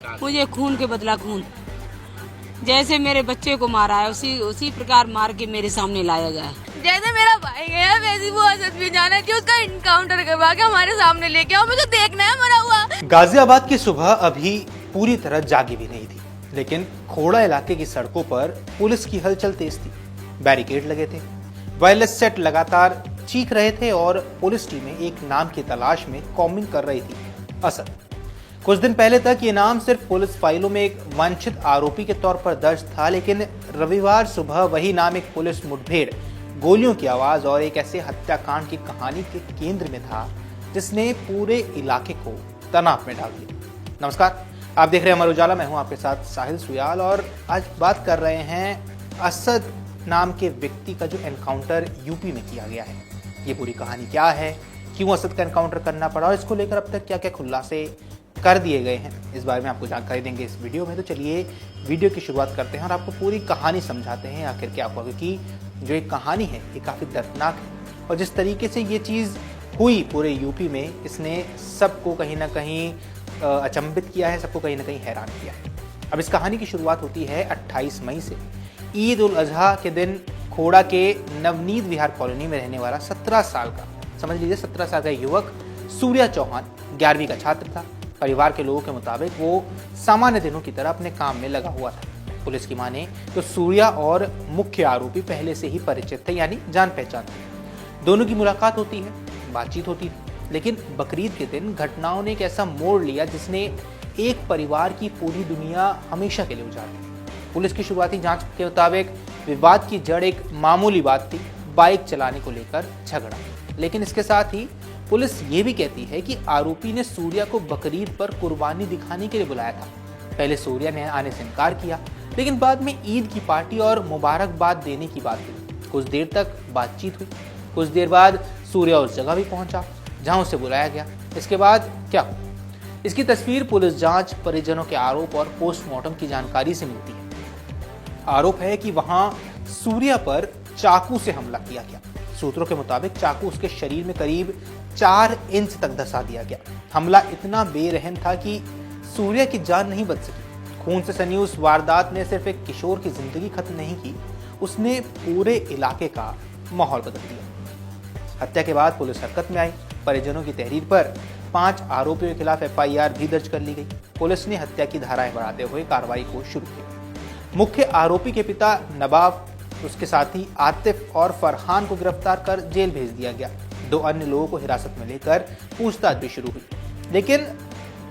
मुझे खून के बदला खून, जैसे मेरे बच्चे को मारा है उसी प्रकार मार के मेरे सामने लाया गया। जैसे मेरा भाई गया वैसे वो असद भी जाना है कि उसका इनकाउंटर करवा के हमारे सामने लेके आओ, मुझे देखना है मरा हुआ। गाजियाबाद की सुबह अभी पूरी तरह जागी भी नहीं थी, लेकिन खोड़ा इलाके की सड़कों पर पुलिस की हलचल तेज थी। बैरिकेड लगे थे, वायरलेस सेट लगातार चीख रहे थे और पुलिस टीमें एक नाम की तलाश में कॉम्बिंग कर रही थी, असद। कुछ दिन पहले तक ये नाम सिर्फ पुलिस फाइलों में एक वांछित आरोपी के तौर पर दर्ज था, लेकिन रविवार सुबह वही नाम एक पुलिस मुठभेड़, गोलियों की आवाज और एक ऐसे हत्याकांड की कहानी के केंद्र में था जिसने पूरे इलाके को तनाव में डाल दिया। नमस्कार, आप देख रहे हैं अमर उजाला। मैं हूं आपके साथ साहिल सुयाल और आज बात कर रहे हैं असद नाम के व्यक्ति का जो एनकाउंटर यूपी में किया गया है। ये पूरी कहानी क्या है, क्यों असद का एनकाउंटर करना पड़ा और इसको लेकर अब तक क्या क्या खुलासे कर दिए गए हैं, इस बारे में आपको जानकारी देंगे इस वीडियो में। तो चलिए वीडियो की शुरुआत करते हैं और आपको पूरी कहानी समझाते हैं आखिर क्या हुआ, क्योंकि जो एक कहानी है ये काफ़ी दर्दनाक है और जिस तरीके से ये चीज़ हुई पूरे यूपी में, इसने सबको कहीं ना कहीं अचंभित किया है, सबको कहीं ना कहीं हैरान किया है। अब इस कहानी की शुरुआत होती है 28 मई से। ईद उल अजहा के दिन खोड़ा के नवनीत विहार कॉलोनी में रहने वाला 17 साल का, समझ लीजिए 17 साल का युवक सूर्या चौहान 11वीं का छात्र था। परिवार के लोगों के मुताबिक वो सामान्य दिनों की तरह अपने काम में लगा हुआ था। पुलिस की माने तो सूर्या और मुख्य आरोपी पहले से ही परिचित थे, यानी जान पहचान थे। दोनों की मुलाकात होती है, बातचीत होती थी, लेकिन बकरीद के दिन घटनाओं ने एक ऐसा मोड़ लिया जिसने एक परिवार की पूरी दुनिया हमेशा के लिए उजाड़ दी। पुलिस की शुरुआती जांच के मुताबिक विवाद की जड़ एक मामूली बात थी, बाइक चलाने को लेकर झगड़ा। लेकिन इसके साथ ही पुलिस ये भी कहती है कि आरोपी ने सूर्या को बकरीद पर कुर्बानी दिखाने के लिए बुलाया था। पहले सूर्या ने आने से इनकार किया, लेकिन बाद में ईद की पार्टी और मुबारकबाद देने की बात हुई। कुछ देर तक बातचीत हुई। कुछ देर बाद सूर्या उस जगह भी पहुंचा जहां उसे बुलाया गया। इसके बाद क्या हुआ, इसकी तस्वीर पुलिस जांच, परिजनों के आरोप और पोस्टमार्टम की जानकारी से मिलती है। आरोप है कि वहां सूर्या पर चाकू से हमला किया गया। सूत्रों के मुताबिक चाकू उसके शरीर में करीब 4 इंच तक धंसा दिया गया। हमला इतना बेरहम था कि सूर्या की जान नहीं बच सकी। खून से सनी उस वारदात ने सिर्फ एक किशोर की जिंदगी खत्म नहीं की, उसने पूरे इलाके का माहौल बदल दिया। हत्या के बाद पुलिस हरकत में आई। परिजनों की तहरीर पर 5 आरोपियों के खिलाफ FIR भी दर्ज कर ली गई। पुलिस ने हत्या की धाराएं बढ़ाते हुए कार्रवाई को शुरू किया। मुख्य आरोपी के पिता नवाब, उसके साथी आतिफ और फरहान को गिरफ्तार कर जेल भेज दिया गया। 2 अन्य लोगों को हिरासत में लेकर पूछताछ भी शुरू हुई। लेकिन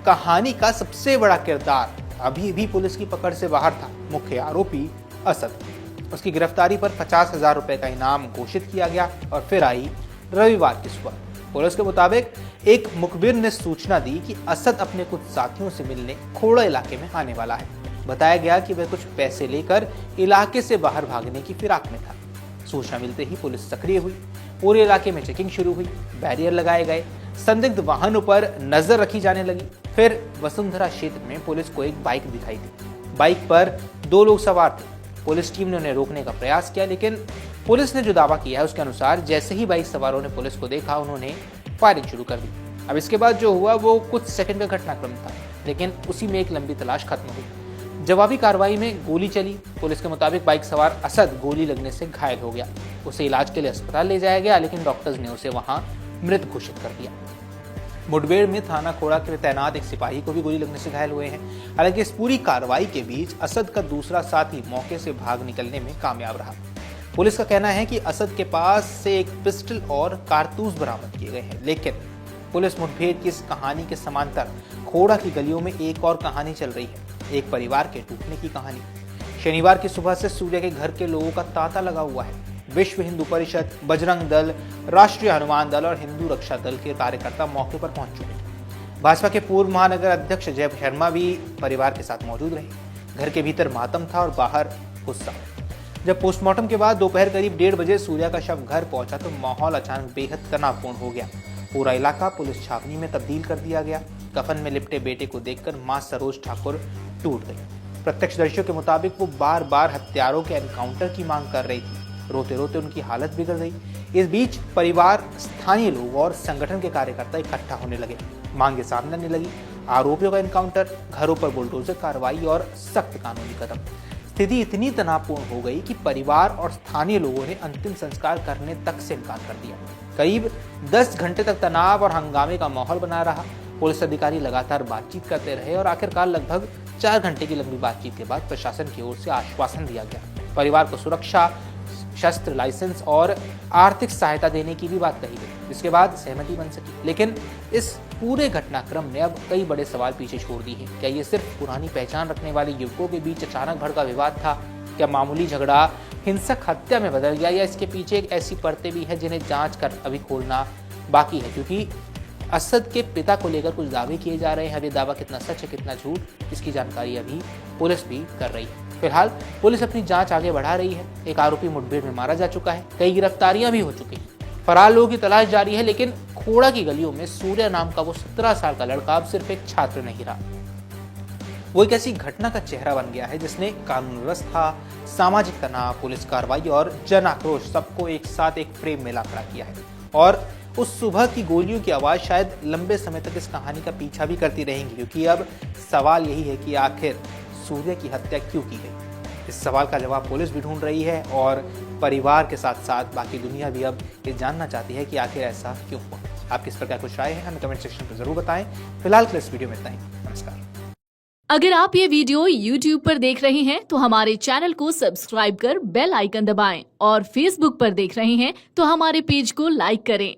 कहानी का सबसे बड़ा किरदार अभी भी पुलिस की पकड़ से बाहर था, मुख्य आरोपी असद। उसकी गिरफ्तारी पर 50,000 रुपए का इनाम घोषित किया गया और फिर आई रविवार की सुबह। पुलिस के मुताबिक एक मुखबिर ने सूचना दी कि असद अपने कुछ साथियों से मिलने खोड़ा इलाके में आने वाला है। बताया गया कि वह कुछ पैसे लेकर इलाके से बाहर भागने की फिराक में था। सूचना मिलते ही पुलिस सक्रिय हुई। पूरे इलाके में चेकिंग शुरू हुई, बैरियर लगाए गए, संदिग्ध वाहनों पर नजर रखी जाने लगी। फिर वसुंधरा क्षेत्र में पुलिस को एक बाइक दिखाई दी। बाइक पर 2 लोग सवार थे। पुलिस टीम ने उन्हें रोकने का प्रयास किया, लेकिन पुलिस ने जो दावा किया है उसके अनुसार जैसे ही बाइक सवारों ने पुलिस को देखा, उन्होंने फायरिंग शुरू कर दी। अब इसके बाद जो हुआ वो कुछ सेकंड का घटनाक्रम था, लेकिन उसी में एक लंबी तलाश खत्म हुई। जवाबी कार्रवाई में गोली चली। पुलिस के मुताबिक बाइक सवार असद गोली लगने से घायल हो गया। उसे इलाज के लिए अस्पताल ले जाया गया, लेकिन डॉक्टर्स ने उसे वहां मृत घोषित कर दिया। मुठभेड़ में थाना खोड़ा के तैनात एक सिपाही को भी गोली लगने से घायल हुए हैं। हालांकि इस पूरी कार्रवाई के बीच असद का दूसरा साथी मौके से भाग निकलने में कामयाब रहा। पुलिस का कहना है कि असद के पास से एक पिस्टल और कारतूस बरामद किए गए हैं। लेकिन पुलिस मुठभेड़ की इस कहानी के समांतर खोड़ा की गलियों में एक और कहानी चल रही है, एक परिवार के टूटने की कहानी। शनिवार की सुबह से सूर्या के घर के लोगों का तांता लगा हुआ है। विश्व हिंदू परिषद, बजरंग दल, राष्ट्रीय हनुमान दल और हिंदू रक्षा दल के कार्यकर्ता मौके पर पहुंच चुके हैं। भाजपा के पूर्व महानगर अध्यक्ष जय शर्मा भी परिवार के साथ मौजूद रहे। घर के भीतर मातम था और बाहर गुस्सा। जब पोस्टमार्टम के बाद दोपहर करीब 1:30 बजे सूर्या का शव घर पहुंचा तो माहौल अचानक बेहद तनावपूर्ण हो गया। पूरा इलाका पुलिस छावनी में तब्दील कर दिया गया। कफन में लिपटे बेटे को देखकर मां सरोज ठाकुर टूट गई। प्रत्यक्षदर्शियों के मुताबिक वो बार बार हत्यारों के एनकाउंटर की मांग कर रही थी। रोते रोते उनकी हालत बिगड़ गई। इस बीच परिवार, स्थानीय लोग और संगठन के कार्यकर्ता इकट्ठा होने लगे। मांगे सामने आने लगी। आरोपियों का एनकाउंटर, घरों पर बुलडोजर कार्रवाई और सख्त कानूनी कदम। स्थिति इतनी तनावपूर्ण हो गई कि परिवार और स्थानीय लोगों ने अंतिम संस्कार करने तक से इनकार कर दिया। करीब 10 घंटे तक तनाव और हंगामे का माहौल बना रहा। पुलिस अधिकारी लगातार बातचीत करते रहे और आखिरकार लगभग 4 घंटे की लंबी बातचीत के बाद प्रशासन की ओर से आश्वासन दिया गया। परिवार को सुरक्षा, शस्त्र लाइसेंस और आर्थिक सहायता देने की भी बात कही गई, जिसके बाद सहमति बन सकी। लेकिन इस पूरे घटनाक्रम ने अब कई बड़े सवाल पीछे छोड़ दिए हैं। क्या ये सिर्फ पुरानी पहचान रखने वाले युवकों के बीच अचानक भड़का विवाद था? क्या मामूली झगड़ा हिंसक हत्या में बदल गया, या इसके पीछे एक ऐसी परतें भी है जिन्हें जांच कर अभी खोलना बाकी है? क्योंकि असद के पिता को लेकर कुछ दावे किए जा रहे हैं। अब ये दावा कितना सच है, कितना झूठ, इसकी जानकारी अभी पुलिस भी कर रही है। फिलहाल पुलिस अपनी जांच आगे बढ़ा रही है। एक आरोपी मुठभेड़ में मारा जा चुका है, कई गिरफ्तारियां भी हो चुकी हैं। फरार लोगों की तलाश जारी है, लेकिन खोड़ा की गलियों में सूर्या नाम का वो 17 साल का लड़का अब सिर्फ एक छात्र नहीं रहा, वो एक ऐसी घटना का चेहरा बन गया है जिसने कानून व्यवस्था, सामाजिक तनाव, पुलिस कार्रवाई और जन आक्रोश सबको एक साथ एक फ्रेम में ला खड़ा किया है। और उस सुबह की गोलियों की आवाज शायद लंबे समय तक इस कहानी का पीछा भी करती रहेंगी, क्योंकि अब सवाल यही है कि आखिर सूर्य की हत्या क्यों की गई। इस सवाल का जवाब पुलिस भी ढूंढ रही है और परिवार के साथ साथ बाकी दुनिया भी अब ये जानना चाहती है कि आखिर ऐसा क्यों हुआ। आपकी इस पर क्या कुछ राय है, हमें कमेंट सेक्शन में जरूर बताएं। फिलहाल के इस वीडियो में इतना ही। नमस्कार। अगर आप ये वीडियो YouTube पर देख रहे हैं तो हमारे चैनल को सब्सक्राइब कर बेल आइकन दबाएं, और Facebook पर देख रहे हैं तो हमारे पेज को लाइक करें।